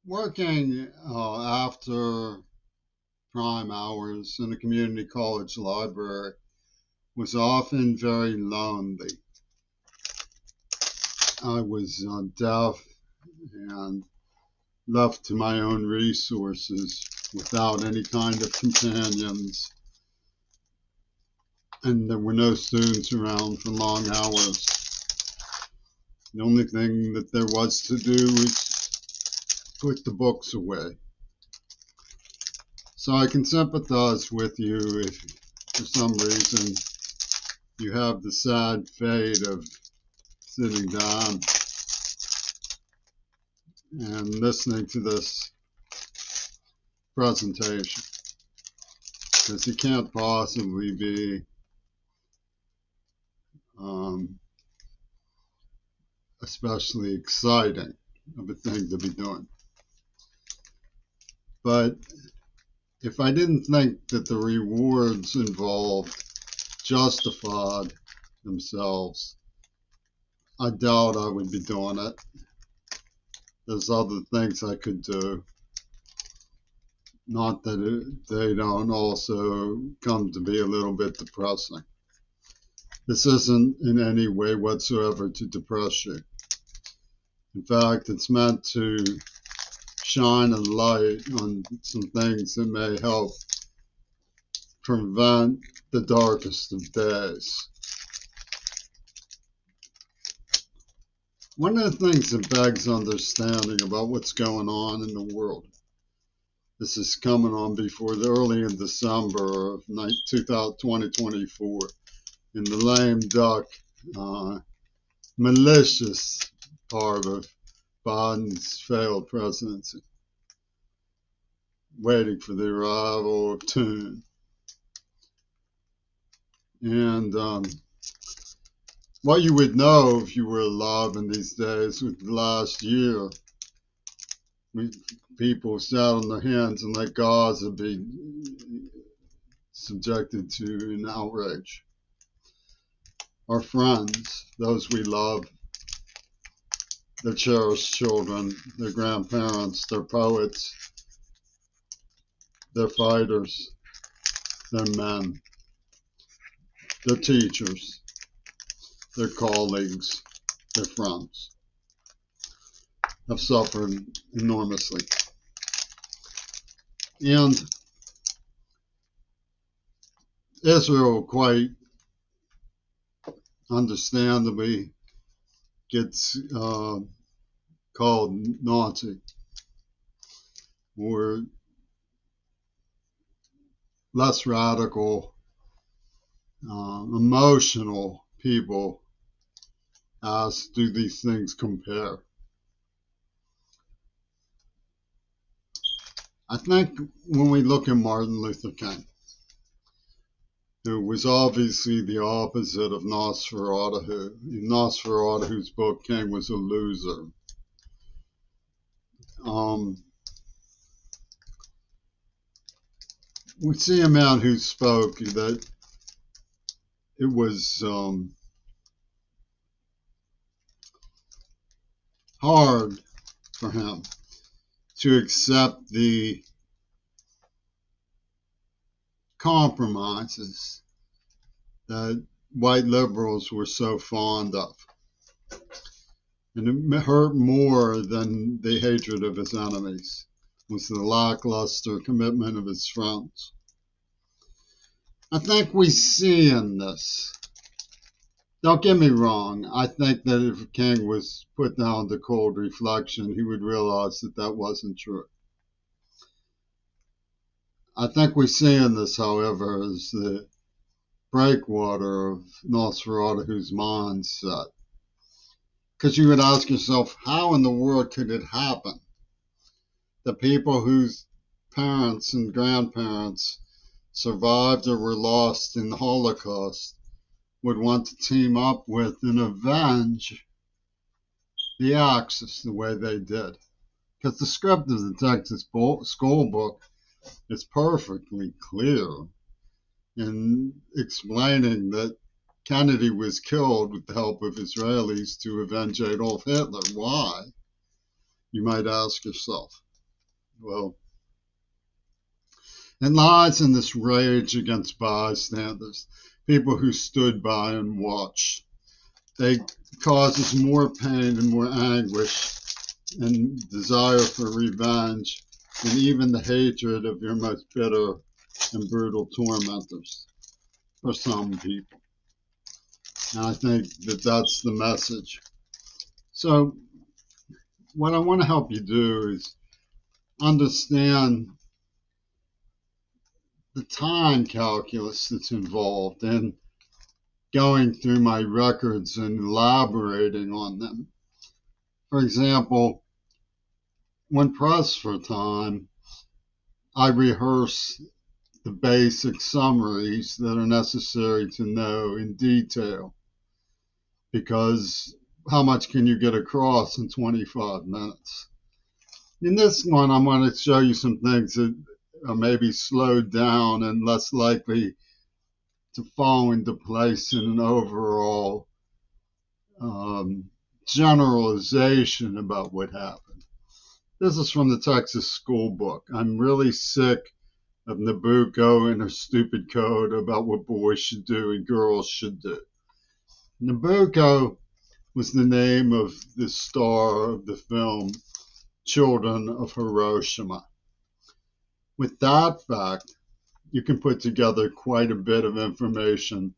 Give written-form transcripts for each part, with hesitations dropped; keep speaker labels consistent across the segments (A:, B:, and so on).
A: Working after prime hours in a community college library was often very lonely. I was deaf and left to my own resources without any kind of companions, and there were no students around for long hours. The only thing that there was to do was put the books away. So I can sympathize with you if for some reason you have the sad fate of sitting down and listening to this presentation, because it can't possibly be um, especially exciting of a thing to be doing. But if I didn't think that the rewards involved justified themselves, I doubt I would be doing it. There's other things I could do. Not that they don't also come to be a little bit depressing. This isn't in any way whatsoever to depress you. In fact, it's meant to shine a light on some things that may help prevent the darkest of days. One of the things that begs understanding about what's going on in the world, this is coming on before the early in December of 2024, in the lame duck, malicious part of Biden's failed presidency, waiting for the arrival of Tune. And what you would know if you were alive in these days with the last year, people sat on their hands and let Gaza be subjected to an outrage. Our friends, those we love, their cherished children, their grandparents, their poets, their fighters, their men, their teachers, their colleagues, their friends have suffered enormously. And Israel, quite understandably, gets called Nazi, or less radical, emotional people ask, do these things compare? I think when we look at Martin Luther King, who was obviously the opposite of Nosferatu, in Nosferatu's book, King was a loser. We see a man who spoke that it was hard for him to accept the compromises that white liberals were so fond of. And it hurt more than the hatred of his enemies, was the lackluster commitment of his friends. I think we see in this, don't get me wrong, I think that if King was put down to cold reflection, he would realize that that wasn't true. I think we see in this, however, is the breakwater of Nosferatu's mindset. Because you would ask yourself, how in the world could it happen? The people whose parents and grandparents survived or were lost in the Holocaust would want to team up with and avenge the Axis the way they did. Because the script of the Texas school book is perfectly clear in explaining that Kennedy was killed with the help of Israelis to avenge Adolf Hitler. Why? You might ask yourself. Well, it lies in this rage against bystanders, people who stood by and watched. They causes more pain and more anguish and desire for revenge than even the hatred of your most bitter and brutal tormentors for some people. And I think that that's the message. So what I want to help you do is understand the time calculus that's involved in going through my records and elaborating on them. For example, when pressed for time, I rehearse the basic summaries that are necessary to know in detail, because how much can you get across in 25 minutes? In this one, I'm going to show you some things that are maybe slowed down and less likely to fall into place in an overall generalization about what happened. This is from the Texas School Book. I'm really sick of Nabucco and her stupid code about what boys should do and girls should do. Nabucco was the name of the star of the film Children of Hiroshima. With that fact, you can put together quite a bit of information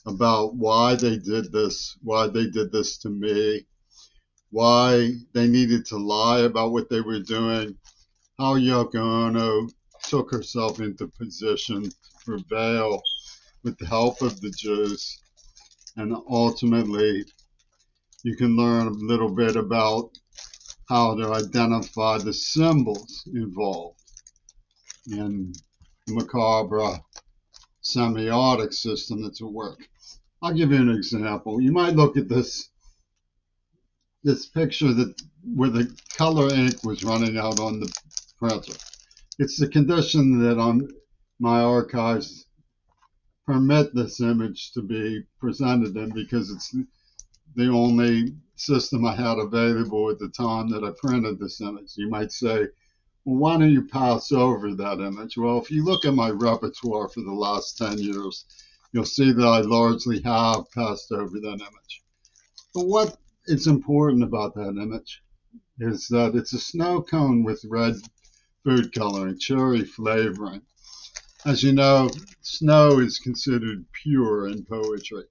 A: about why they did this to me, why they needed to lie about what they were doing, how Yoko Ono took herself into position to prevail with the help of the Jews, and ultimately you can learn a little bit about how to identify the symbols involved in the macabre semiotic system that's at work. I'll give you an example. You might look at this picture where the color ink was running out on the printer. It's the condition that on my archives permit this image to be presented in, because it's the only system I had available at the time that I printed this image. You might say, well, why don't you pass over that image? Well, if you look at my repertoire for the last 10 years, you'll see that I largely have passed over that image. But what is important about that image is that it's a snow cone with red food coloring, cherry flavoring. As you know, snow is considered pure in poetry.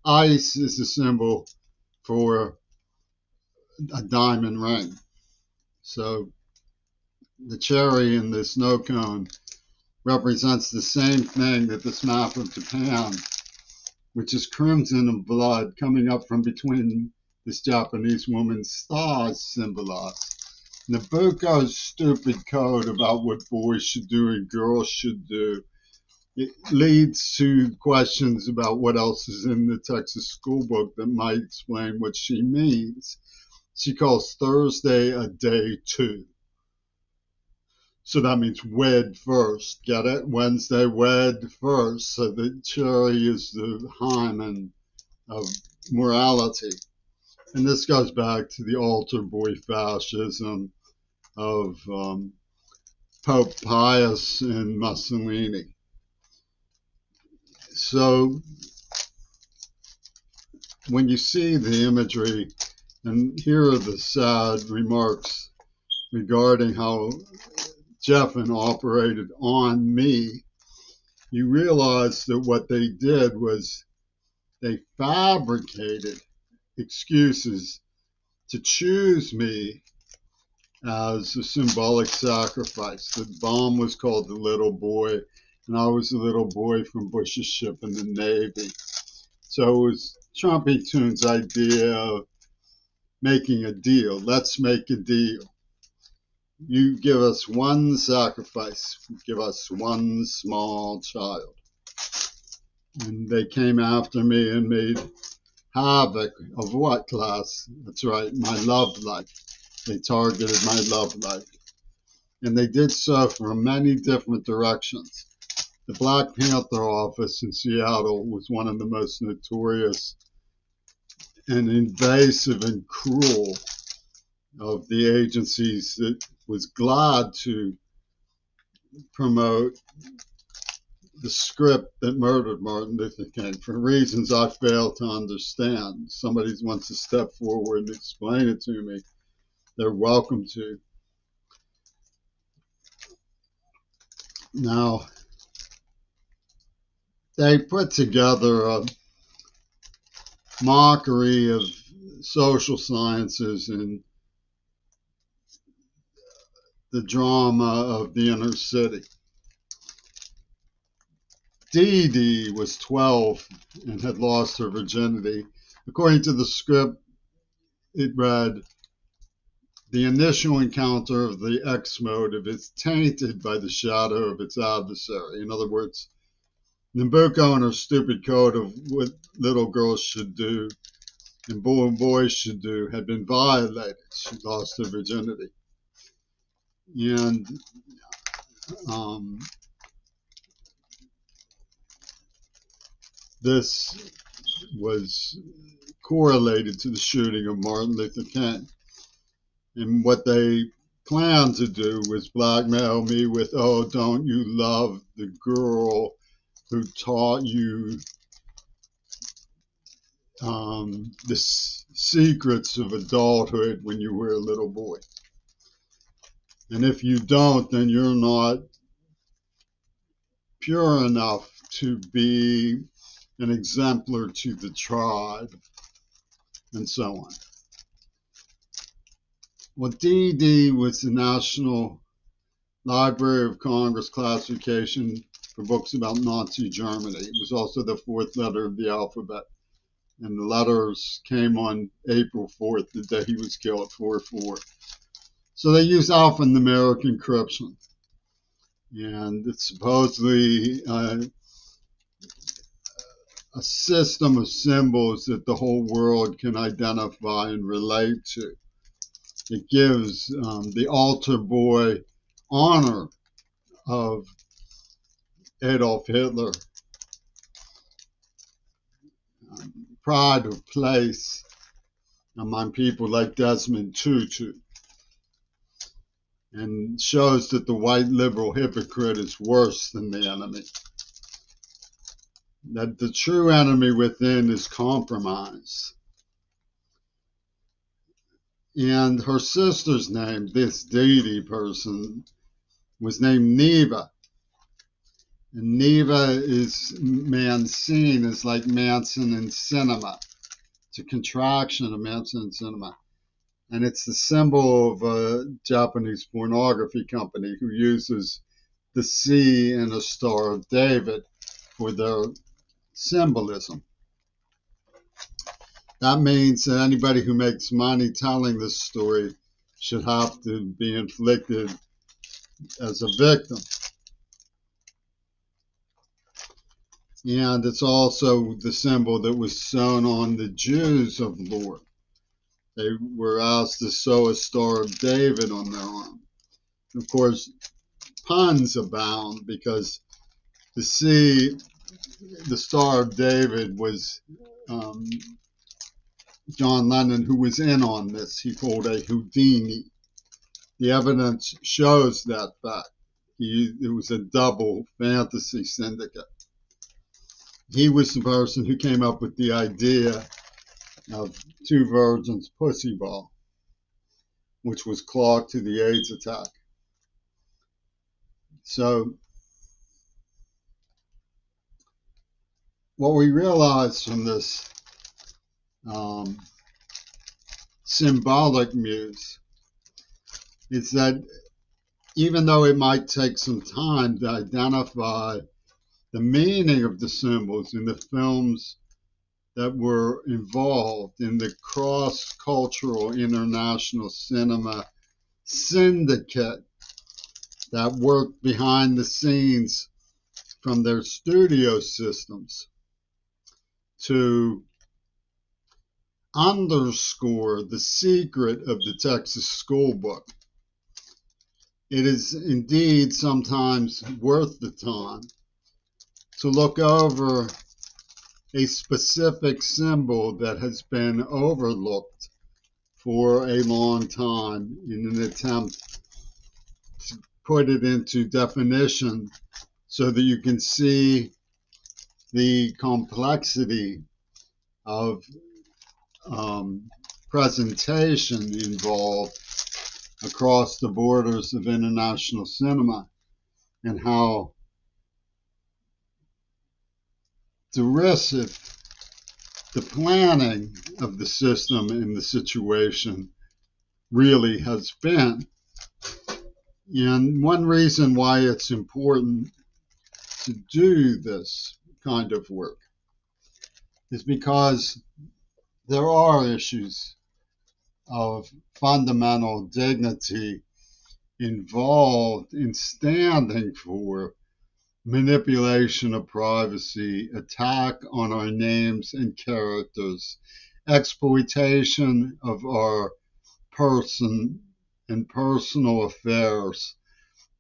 A: Ice is a symbol for a diamond ring. So the cherry in the snow cone represents the same thing that this map of Japan, which is crimson and blood coming up from between this Japanese woman's thighs, symbolize. Nabucco's stupid code about what boys should do and girls should do, it leads to questions about what else is in the Texas School Book that might explain what she means. She calls Thursday a day 2. So that means wed first. Get it? Wednesday, wed first. So the cherry is the hymen of morality. And this goes back to the altar boy fascism of Pope Pius and Mussolini. So when you see the imagery, and here are the sad remarks regarding how Jeffen operated on me, you realize that what they did was they fabricated excuses to choose me as a symbolic sacrifice. The bomb was called the little boy, and I was the little boy from Bush's ship in the Navy. So it was Trumpy Toon's idea of making a deal. Let's make a deal. You give us one sacrifice, give us one small child. And they came after me and made havoc of what class? That's right, my love life. They targeted my love life. And they did so from many different directions. The Black Panther office in Seattle was one of the most notorious and invasive and cruel of the agencies that was glad to promote the script that murdered Martin Luther King for reasons I fail to understand. Somebody wants to step forward and explain it to me, they're welcome to. Now, they put together a mockery of social sciences and the drama of the inner city. Dee Dee was 12 and had lost her virginity. According to the script, it read, "The initial encounter of the X motive is tainted by the shadow of its adversary." In other words, Nabucco and her stupid code of what little girls should do and boys should do had been violated. She lost her virginity. And this was correlated to the shooting of Martin Luther King. And what they planned to do was blackmail me with, "Oh, don't you love the girl who taught you the secrets of adulthood when you were a little boy? And if you don't, then you're not pure enough to be an exemplar to the tribe," and so on. Well, Dee Dee was the National Library of Congress classification for books about Nazi Germany. It was also the fourth letter of the alphabet. And the letters came on April 4th, the day he was killed, 4/4. So they used alphanumeric encryption. And it's supposedly a system of symbols that the whole world can identify and relate to. It gives the altar boy honor of Adolf Hitler, pride of place among people like Desmond Tutu, and shows that the white liberal hypocrite is worse than the enemy. That the true enemy within is compromise. And her sister's name, this Dee Dee person, was named Neva. And Neva is Mancine, is like Manson in cinema. It's a contraction of Manson in cinema. And it's the symbol of a Japanese pornography company who uses the C in a Star of David for their symbolism. That means that anybody who makes money telling this story should have to be inflicted as a victim. And it's also the symbol that was sewn on the Jews of Lord. They were asked to sew a Star of David on their arm. Of course, puns abound because the Star of David was John Lennon, who was in on this. He pulled a Houdini. The evidence shows that fact. It was a double fantasy syndicate. He was the person who came up with the idea of two virgins' pussy ball, which was clocked to the AIDS attack. So what we realize from this symbolic muse is that even though it might take some time to identify the meaning of the symbols in the films that were involved in the cross-cultural international cinema syndicate that worked behind the scenes from their studio systems to underscore the secret of the Texas school book. It is indeed sometimes worth the time to look over a specific symbol that has been overlooked for a long time in an attempt put it into definition so that you can see the complexity of presentation involved across the borders of international cinema, and how derisive the planning of the system and the situation really has been. And one reason why it's important to do this kind of work is because there are issues of fundamental dignity involved in standing for manipulation of privacy, attack on our names and characters, exploitation of our person and personal affairs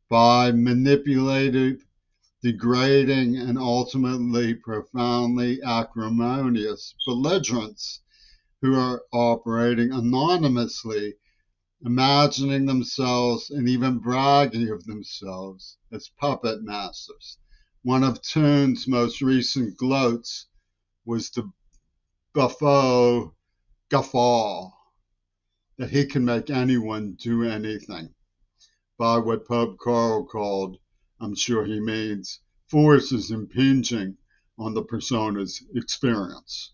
A: by manipulated, degrading, and ultimately profoundly acrimonious belligerents who are operating anonymously, imagining themselves and even bragging of themselves as puppet masters. One of Toon's most recent gloats was the Buffo guffaw that he can make anyone do anything by what Pope Carl called, I'm sure he means, forces impinging on the persona's experience.